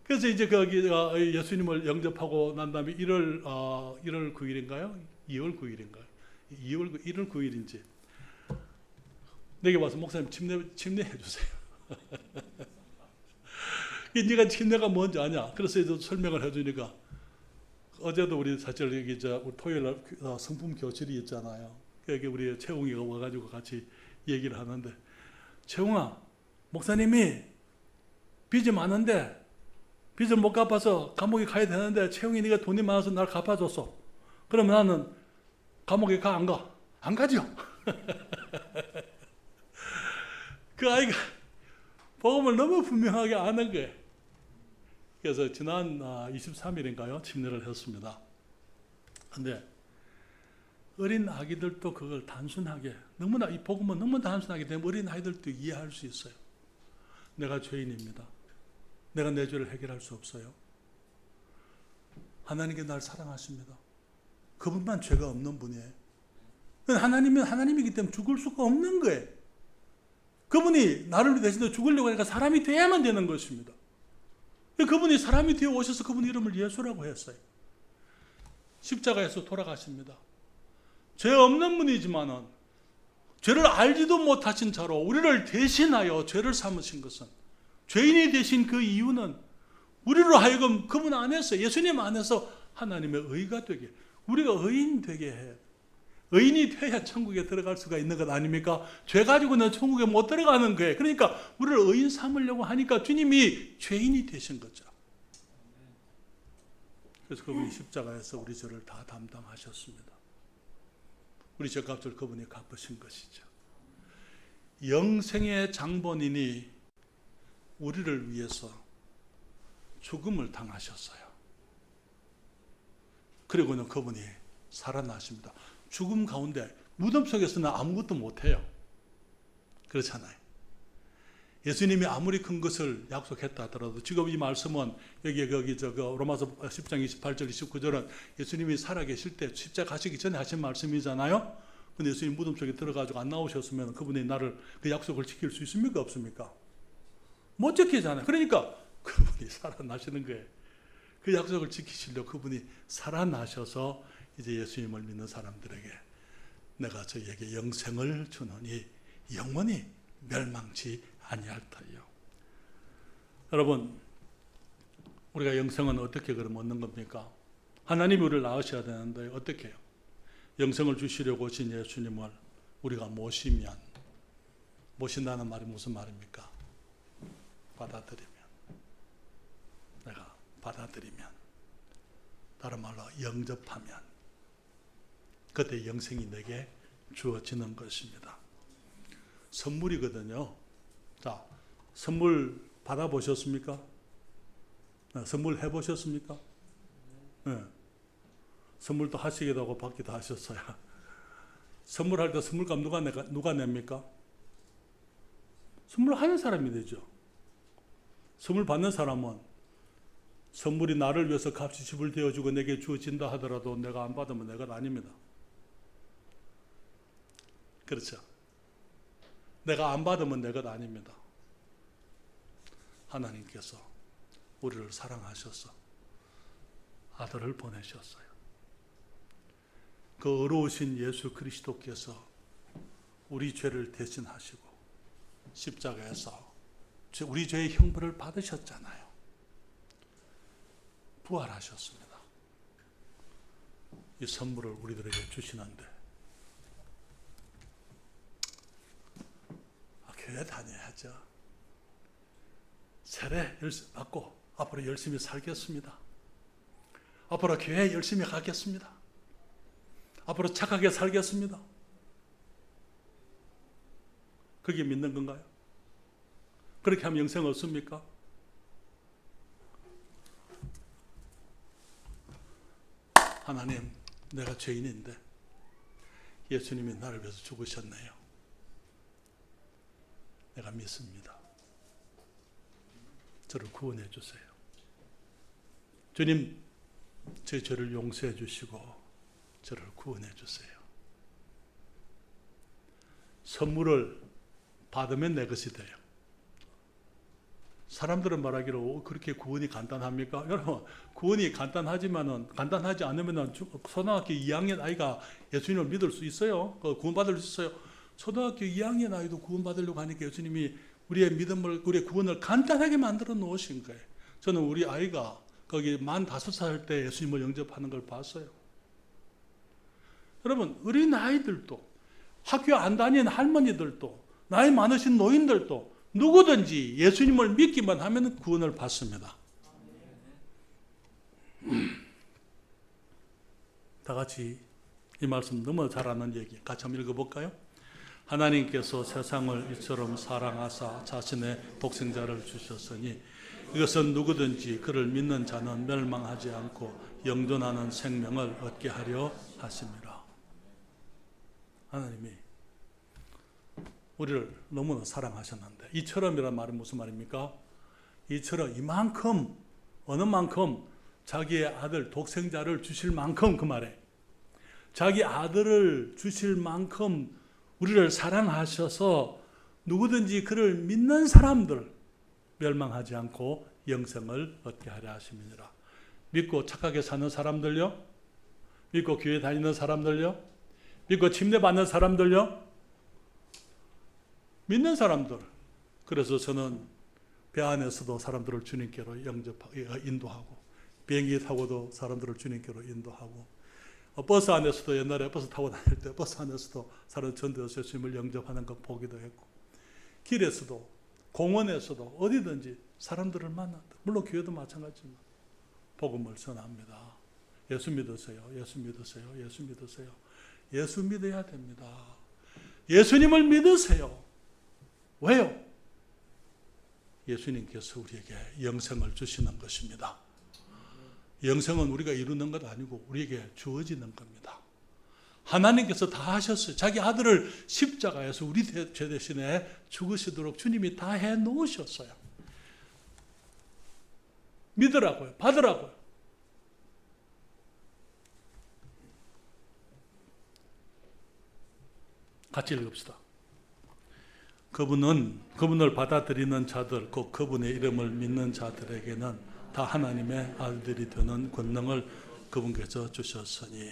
그래서 이제 거기 예수님을 영접하고 난 다음에 1월 9일인가요? 2월 9일인가요? 1월 9일인지 내게 와서 목사님 침례해 주세요. 네가 침례가 뭔지 아냐? 그래서 이제 설명을 해주니까 어제도 우리 사실 여기 우리 토요일 날 성품 교실이 있잖아요. 여기 우리 채웅이가 와가지고 같이 얘기를 하는데 채웅아, 목사님이 빚이 많은데 빚을 못 갚아서 감옥에 가야 되는데 채웅이 네가 돈이 많아서 날 갚아줬어. 그러면 나는 감옥에 가 안 가? 안 가죠. 그 아이가 복음을 너무 분명하게 아는 거예요. 그래서 지난 23일인가요? 침례를 했습니다. 그런데 어린 아기들도 그걸 단순하게, 너무나 이 복음은 너무 단순하기 때문에 어린 아이들도 이해할 수 있어요. 내가 죄인입니다. 내가 내 죄를 해결할 수 없어요. 하나님께 날 사랑하십니다. 그분만 죄가 없는 분이에요. 하나님은 하나님이기 때문에 죽을 수가 없는 거예요. 그분이 나를 대신해 죽으려고 하니까 사람이 돼야만 되는 것입니다. 그분이 사람이 되어 오셔서 그분 이름을 예수라고 했어요. 십자가에서 돌아가십니다. 죄 없는 분이지만은 죄를 알지도 못하신 자로 우리를 대신하여 죄를 삼으신 것은, 죄인이 되신 그 이유는 우리로 하여금 그분 안에서, 예수님 안에서 하나님의 의가 되게, 우리가 의인 되게 해요. 의인이 되어야 천국에 들어갈 수가 있는 것 아닙니까? 죄 가지고는 천국에 못 들어가는 거예요. 그러니까 우리를 의인 삼으려고 하니까 주님이 죄인이 되신 거죠. 그래서 그분이 십자가에서 우리 죄를 다 담당하셨습니다. 우리 죄값을 그분이 갚으신 것이죠. 영생의 장본인이 우리를 위해서 죽음을 당하셨어요. 그리고는 그분이 살아나십니다. 죽음 가운데 무덤 속에서는 아무것도 못해요. 그렇잖아요. 예수님이 아무리 큰 것을 약속했다 하더라도 지금 이 말씀은 거기 로마서 10장 28절 29절은 예수님이 살아계실 때 십자가 가시기 전에 하신 말씀이잖아요. 근데 예수님 무덤 속에 들어가지고 안 나오셨으면 그분이 나를 그 약속을 지킬 수 있습니까? 없습니까? 못 지키잖아요. 그러니까 그분이 살아나시는 거예요. 그 약속을 지키시려고 그분이 살아나셔서 이제 예수님을 믿는 사람들에게 내가 저희에게 영생을 주노니 영원히 멸망치 아니할 터요. 여러분, 우리가 영생은 어떻게 그럼 얻는 겁니까? 하나님이 우리를 낳으셔야 되는데 어떻게 해요? 영생을 주시려고 오신 예수님을 우리가 모신다는 말이 무슨 말입니까? 내가 받아들이면, 다른 말로 영접하면 그때 영생이 내게 주어지는 것입니다. 선물이거든요. 자, 선물 받아보셨습니까? 선물 해보셨습니까? 네. 선물도 하시기도 하고 받기도 하셨어요. 선물할 때 선물값 누가 냅니까? 선물하는 사람이 되죠. 선물 받는 사람은 선물이 나를 위해서 값이 지불되어지고 내게 주어진다 하더라도 내가 안 받으면 내 것 아닙니다. 그렇죠? 내가 안 받으면 내 것 아닙니다. 하나님께서 우리를 사랑하셔서 아들을 보내셨어요. 그 어려우신 예수 그리스도께서 우리 죄를 대신하시고 십자가에서 우리 죄의 형벌을 받으셨잖아요. 부활하셨습니다. 이 선물을 우리들에게 주시는데 교회 다녀야죠. 세례 받고 앞으로 열심히 살겠습니다. 앞으로 교회 열심히 가겠습니다. 앞으로 착하게 살겠습니다. 그게 믿는 건가요? 그렇게 하면 영생 없습니까? 하나님, 내가 죄인인데 예수님이 나를 위해서 죽으셨네요. 내가 믿습니다. 저를 구원해 주세요. 주님, 제 죄를 용서해 주시고 저를 구원해 주세요. 선물을 받으면 내 것이 돼요. 사람들은 말하기로 그렇게 구원이 간단합니까? 여러분, 구원이 간단하지 않으면 초등학교 2학년 아이가 예수님을 믿을 수 있어요? 구원받을 수 있어요? 초등학교 2학년 아이도 구원받으려고 하니까 예수님이 우리의 구원을 간단하게 만들어 놓으신 거예요. 저는 우리 아이가 거기 만 5살 때 예수님을 영접하는 걸 봤어요. 여러분, 어린 아이들도, 학교 안 다니는 할머니들도, 나이 많으신 노인들도 누구든지 예수님을 믿기만 하면 구원을 받습니다. 다 같이 이 말씀 너무 잘 아는 얘기 같이 한번 읽어볼까요? 하나님께서 세상을 이처럼 사랑하사 자신의 독생자를 주셨으니 이것은 누구든지 그를 믿는 자는 멸망하지 않고 영존하는 생명을 얻게 하려 하심이라. 하나님이 우리를 너무나 사랑하셨는데, 이처럼이란 말은 무슨 말입니까? 이처럼 이만큼, 어느 만큼 자기의 아들 독생자를 주실 만큼, 그 말에 자기 아들을 주실 만큼 우리를 사랑하셔서 누구든지 그를 믿는 사람들 멸망하지 않고 영생을 얻게 하려 하심이니라. 믿고 착하게 사는 사람들요, 믿고 교회 다니는 사람들요, 믿고 침례 받는 사람들요, 믿는 사람들. 그래서 저는 배 안에서도 사람들을 주님께로 인도하고, 비행기 타고도 사람들을 주님께로 인도하고, 버스 안에서도 옛날에 버스 타고 다닐 때 버스 안에서도 사람 전도해서 예수님을 영접하는 거 보기도 했고, 길에서도 공원에서도 어디든지 사람들을 만난다. 물론 교회도 마찬가지지만 복음을 전합니다. 예수 믿으세요. 예수 믿으세요. 예수 믿으세요. 예수 믿어야 됩니다. 예수님을 믿으세요. 왜요? 예수님께서 우리에게 영생을 주시는 것입니다. 영생은 우리가 이루는 것 아니고 우리에게 주어지는 겁니다. 하나님께서 다 하셨어요. 자기 아들을 십자가에서 우리 죄 대신에 죽으시도록 주님이 다 해놓으셨어요. 믿으라고요. 받으라고요. 같이 읽읍시다. 그분을 받아들이는 자들, 곧 그분의 이름을 믿는 자들에게는 다 하나님의 아들들이 되는 권능을 그분께서 주셨으니.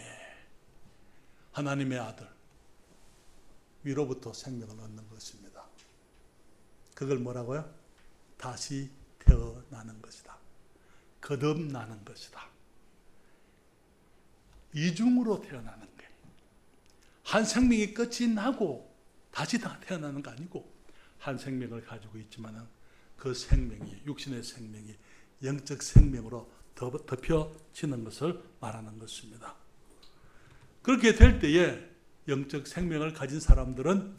하나님의 아들, 위로부터 생명을 얻는 것입니다. 그걸 뭐라고요? 다시 태어나는 것이다. 거듭나는 것이다. 이중으로 태어나는 거예요. 한 생명이 끝이 나고 다시 다 태어나는 거 아니고, 한 생명을 가지고 있지만 그 생명이, 육신의 생명이 영적 생명으로 덮여지는 것을 말하는 것입니다. 그렇게 될 때에 영적 생명을 가진 사람들은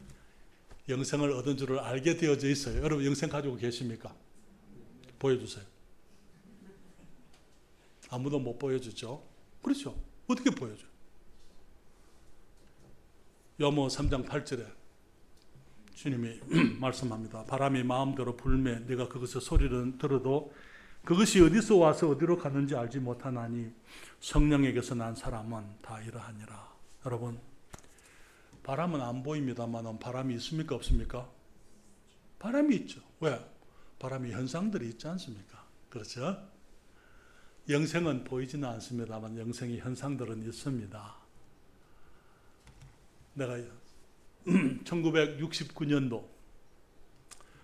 영생을 얻은 줄을 알게 되어져 있어요. 여러분 영생 가지고 계십니까? 보여주세요. 아무도 못 보여주죠. 그렇죠. 어떻게 보여줘요? 요한복음 3장 8절에 주님이 말씀합니다. 바람이 마음대로 불매 네가 그것의 소리를 들어도 그것이 어디서 와서 어디로 가는지 알지 못하나니 성령에게서 난 사람은 다 이러하니라. 여러분, 바람은 안 보입니다만 바람이 있습니까? 없습니까? 바람이 있죠. 왜? 바람이 현상들이 있지 않습니까? 그렇죠? 영생은 보이지는 않습니다만 영생의 현상들은 있습니다. 내가 1969년도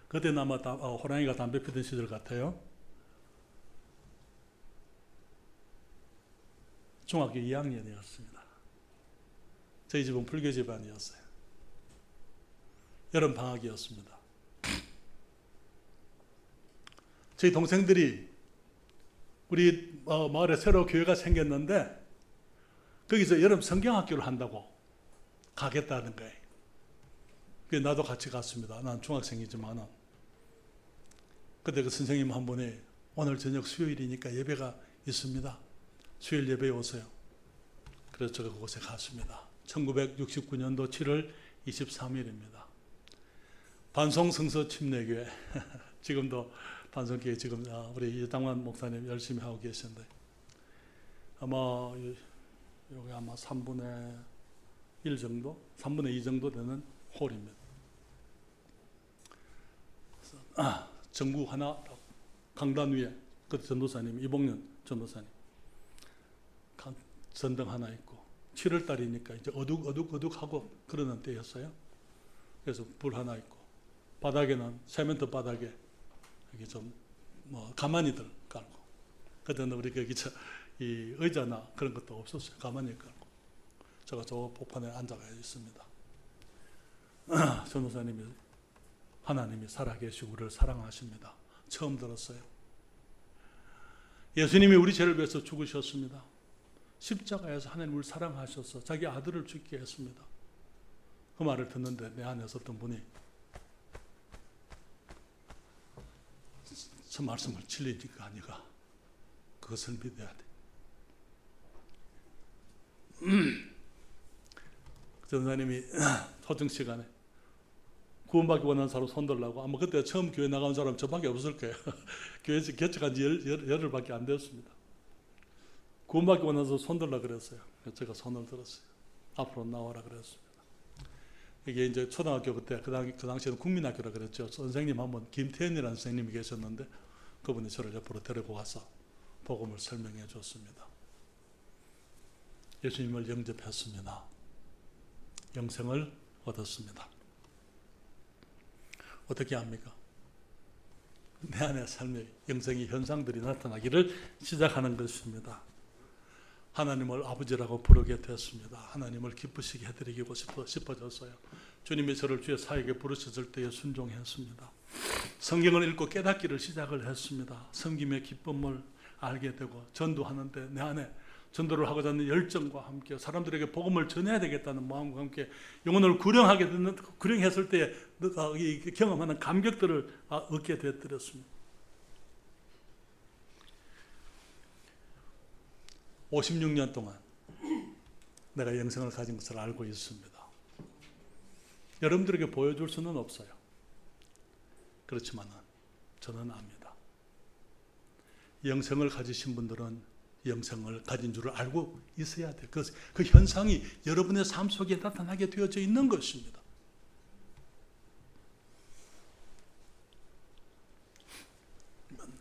그때는 아마 호랑이가 담배 피던 시절 같아요. 중학교 2학년이었습니다. 저희 집은 불교 집안이었어요. 여름 방학이었습니다. 저희 동생들이 우리 마을에 새로 교회가 생겼는데 거기서 여름 성경학교를 한다고 가겠다는 거예요. 그래서 나도 같이 갔습니다. 난 중학생이지만은. 그때 그 선생님 한 분이 오늘 저녁 수요일이니까 예배가 있습니다. 수요일 예배에 오세요. 그래서 제가 그곳에 갔습니다. 1969년도 7월 23일입니다. 반송성서 침례교회. 지금도 반송교회 지금 우리 이당환 목사님 열심히 하고 계신데 아마 여기 아마 3분의 1 정도, 3분의 2 정도 되는 홀입니다. 전구 하나, 강단 위에 그 전도사님, 이봉년 전도사님 전등 하나 있고 7월 달이니까 이제 어둑하고 그러는 때였어요. 그래서 불 하나 있고 바닥에는 세멘트 바닥에 여기 좀 뭐 가만히들 깔고 그때는 우리 거기 이 의자나 그런 것도 없었어요. 가만히 깔고 제가 저 복판에 앉아 있습니다. 전도사님이 하나님이 살아계시고 우리를 사랑하십니다. 처음 들었어요. 예수님이 우리 죄를 위해서 죽으셨습니다. 십자가에서 하나님 우리를 사랑하셔서 자기 아들을 죽게 했습니다. 그 말을 듣는데 내 안에 있었던 분이 저 말씀을 진리니까 아니가 그것을 믿어야 돼. 전사님이 소정 시간에 구원받기 원하는 사람 손들라고 아마 그때 처음 교회 나간 사람 저밖에 없을 거예요. 교회에서 개척한 지 열흘밖에 안 되었습니다. 구원받기 원해서 손들라 그랬어요. 제가 손을 들었어요. 앞으로 나와라 그랬습니다. 이게 이제 초등학교 그때 그 당시에는 국민학교라 그랬죠. 선생님 한 분 김태현이라는 선생님이 계셨는데 그분이 저를 옆으로 데리고 와서 복음을 설명해 줬습니다. 예수님을 영접했습니다. 영생을 얻었습니다. 어떻게 합니까? 내 안의 삶의 영생의 현상들이 나타나기를 시작하는 것입니다. 하나님을 아버지라고 부르게 됐습니다. 하나님을 기쁘시게 해드리고 싶어졌어요. 주님이 저를 주의 사역에 부르셨을 때에 순종했습니다. 성경을 읽고 깨닫기를 시작을 했습니다. 섬김의 기쁨을 알게 되고 전도하는데 내 안에 전도를 하고자 하는 열정과 함께 사람들에게 복음을 전해야 되겠다는 마음과 함께 영혼을 구령했을 때 경험하는 감격들을 얻게 되었습니다. 56년 동안 내가 영생을 가진 것을 알고 있습니다. 여러분들에게 보여줄 수는 없어요. 그렇지만 저는 압니다. 영생을 가지신 분들은 영생을 가진 줄을 알고 있어야 돼요. 그 현상이 여러분의 삶 속에 나타나게 되어져 있는 것입니다.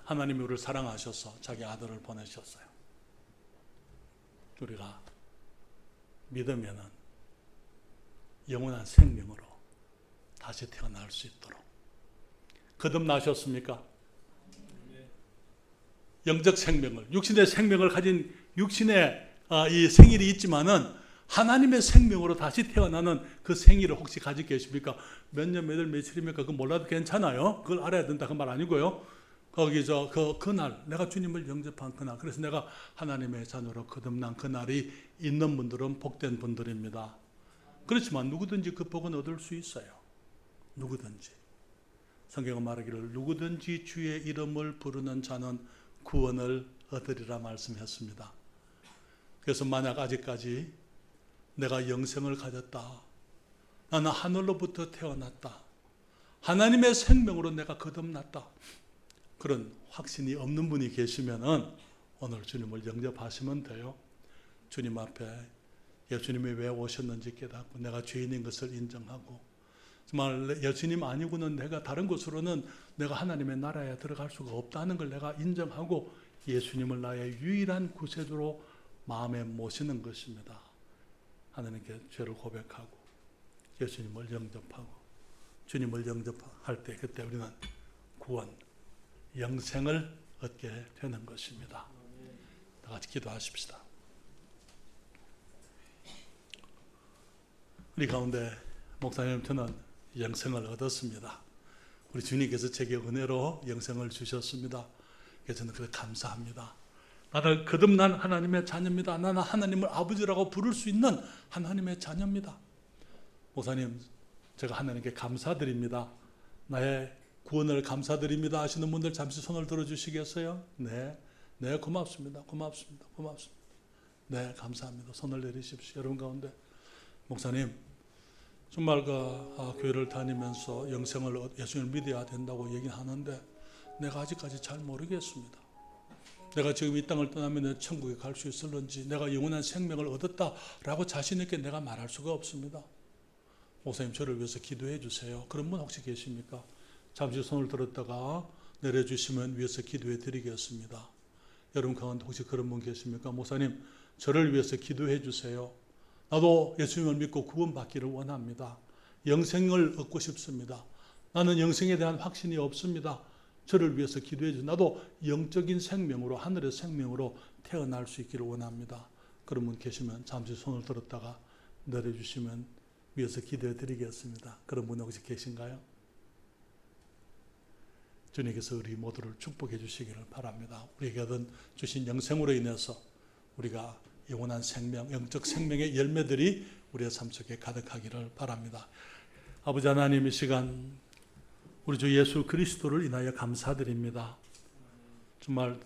하나님이 우리를 사랑하셔서 자기 아들을 보내셨어요. 우리가 믿으면 영원한 생명으로 다시 태어날 수 있도록. 거듭나셨습니까? 영적 생명을, 육신의 생명을 가진 육신의 이 생일이 있지만은 하나님의 생명으로 다시 태어나는 그 생일을 혹시 가지고 계십니까? 몇 년, 몇 월, 며칠입니까? 그거 몰라도 괜찮아요. 그걸 알아야 된다 그 말 아니고요. 거기서 그날 내가 주님을 영접한 그날, 그래서 내가 하나님의 자녀로 거듭난 그날이 있는 분들은 복된 분들입니다. 그렇지만 누구든지 그 복은 얻을 수 있어요. 누구든지. 성경은 말하기를 누구든지 주의 이름을 부르는 자는 구원을 얻으리라 말씀했습니다. 그래서 만약 아직까지 내가 영생을 가졌다, 나는 하늘로부터 태어났다, 하나님의 생명으로 내가 거듭났다, 그런 확신이 없는 분이 계시면은 오늘 주님을 영접하시면 돼요. 주님 앞에 예수님이 왜 오셨는지 깨닫고 내가 죄인인 것을 인정하고, 정말 예수님 아니고는 내가 다른 곳으로는 내가 하나님의 나라에 들어갈 수가 없다는 걸 내가 인정하고 예수님을 나의 유일한 구세주로 마음에 모시는 것입니다. 하나님께 죄를 고백하고 예수님을 영접하고 주님을 영접할 때 그때 우리는 구원, 영생을 얻게 되는 것입니다. 다 같이 기도하십시다. 우리 가운데 목사님, 저는 영생을 얻었습니다. 우리 주님께서 제게 은혜로 영생을 주셨습니다. 그래서 저는 그래 감사합니다. 나는 거듭난 하나님의 자녀입니다. 나는 하나님을 아버지라고 부를 수 있는 하나님의 자녀입니다. 목사님, 제가 하나님께 감사드립니다. 나의 구원을 감사드립니다 하시는 분들 잠시 손을 들어주시겠어요? 네, 네, 고맙습니다. 고맙습니다. 고맙습니다. 네, 감사합니다. 손을 내리십시오. 여러분 가운데 목사님, 정말 교회를 다니면서 영생을 예수님을 믿어야 된다고 얘기하는데 내가 아직까지 잘 모르겠습니다. 내가 지금 이 땅을 떠나면 천국에 갈 수 있을런지, 내가 영원한 생명을 얻었다라고 자신 있게 내가 말할 수가 없습니다. 목사님, 저를 위해서 기도해 주세요. 그런 분 혹시 계십니까? 잠시 손을 들었다가 내려주시면 위해서 기도해 드리겠습니다. 여러분 가운데 혹시 그런 분 계십니까? 목사님, 저를 위해서 기도해 주세요. 나도 예수님을 믿고 구원받기를 원합니다. 영생을 얻고 싶습니다. 나는 영생에 대한 확신이 없습니다. 저를 위해서 기도해 주세요. 나도 영적인 생명으로, 하늘의 생명으로 태어날 수 있기를 원합니다. 그런 분 계시면 잠시 손을 들었다가 내려주시면 위해서 기도해 드리겠습니다. 그런 분 혹시 계신가요? 주님께서 우리 모두를 축복해 주시기를 바랍니다. 우리에게 주신 영생으로 인해서 우리가 영원한 생명, 영적 생명의 열매들이 우리의 삶 속에 가득하기를 바랍니다. 아버지 하나님, 이 시간 우리 주 예수 그리스도를 인하여 감사드립니다. 정말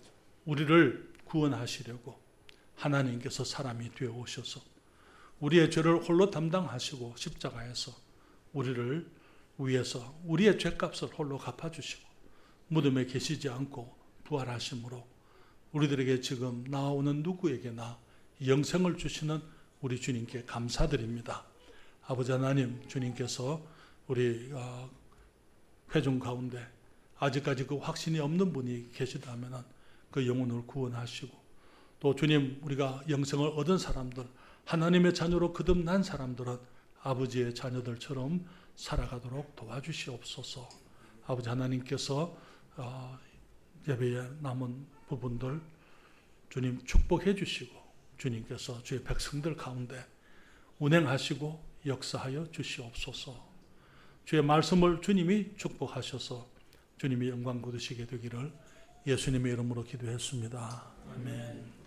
우리를 구원하시려고 하나님께서 사람이 되어 오셔서 우리의 죄를 홀로 담당하시고 십자가에서 우리를 위해서 우리의 죄값을 홀로 갚아주시고 무덤에 계시지 않고 부활하심으로 우리들에게 지금 나오는 누구에게나 영생을 주시는 우리 주님께 감사드립니다. 아버지 하나님, 주님께서 우리 회중 가운데 아직까지 그 확신이 없는 분이 계시다면 그 영혼을 구원하시고, 또 주님, 우리가 영생을 얻은 사람들, 하나님의 자녀로 거듭난 사람들은 아버지의 자녀들처럼 살아가도록 도와주시옵소서. 아버지 하나님께서 예배에 남은 부분들 주님 축복해 주시고, 주님께서 주의 백성들 가운데 운행하시고 역사하여 주시옵소서. 주의 말씀을 주님이 축복하셔서 주님이 영광 거두시게 되기를 예수님의 이름으로 기도했습니다. 아멘.